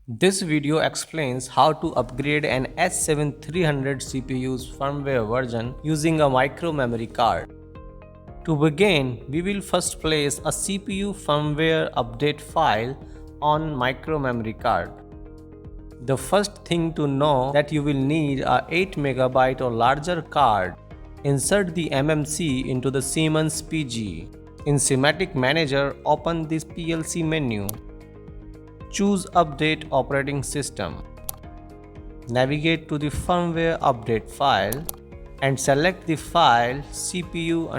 This video explains how to upgrade an S7-300 CPU's firmware version using a micro memory card. To begin, we will first place a CPU firmware update file on micro memory card. The first thing to know that you will need a 8 MB or larger card. Insert the MMC into the Siemens PG. In Schematic Manager, open this PLC menu. Choose Update Operating System. Navigate to the firmware update file and select the file cpu_hd.upd.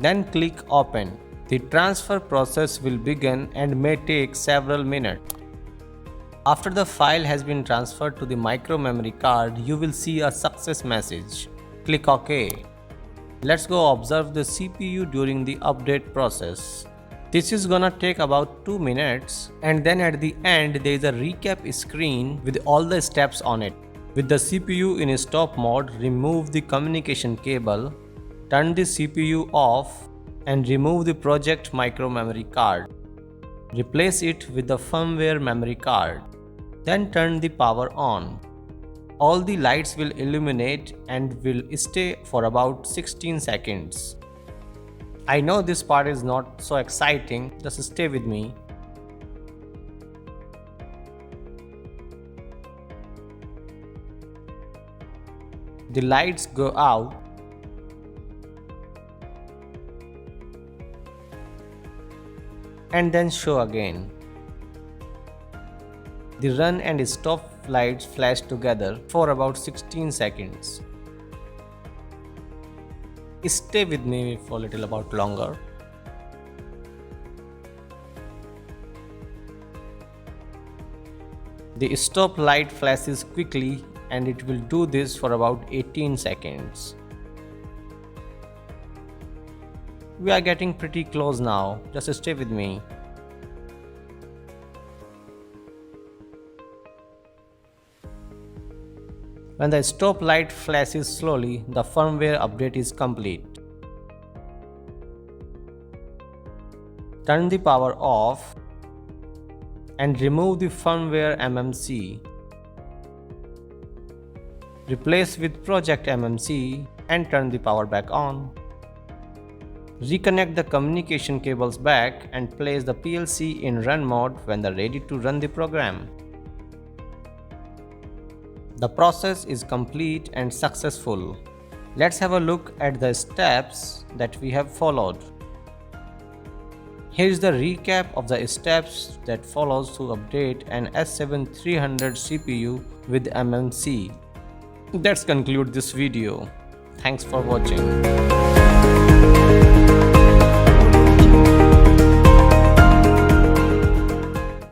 Then click Open. The transfer process will begin and may take several minutes. After the file has been transferred to the micro memory card, you will see a success message. Click OK. Let's go observe the CPU during the update process. This is gonna take about 2 minutes, and then at the end there is a recap screen with all the steps on it. With the CPU in stop mode, remove the communication cable, turn the CPU off and remove the project micro memory card. Replace it with the firmware memory card. Then turn the power on. All the lights will illuminate and will stay for about 16 seconds. I know this part is not so exciting, just stay with me. The lights go out and then show again. The run and stop lights flash together for about 16 seconds. Stay with me for a little about longer. The stop light flashes quickly and it will do this for about 18 seconds. We are getting pretty close now, just stay with me. When the stop light flashes slowly, the firmware update is complete. Turn the power off and remove the firmware MMC. Replace with project MMC and turn the power back on. Reconnect the communication cables back and place the PLC in run mode when they're ready to run the program. The process is complete and successful. Let's have a look at the steps that we have followed. Here is the recap of the steps that follows to update an S7-300 CPU with MMC. Let's conclude this video. Thanks for watching.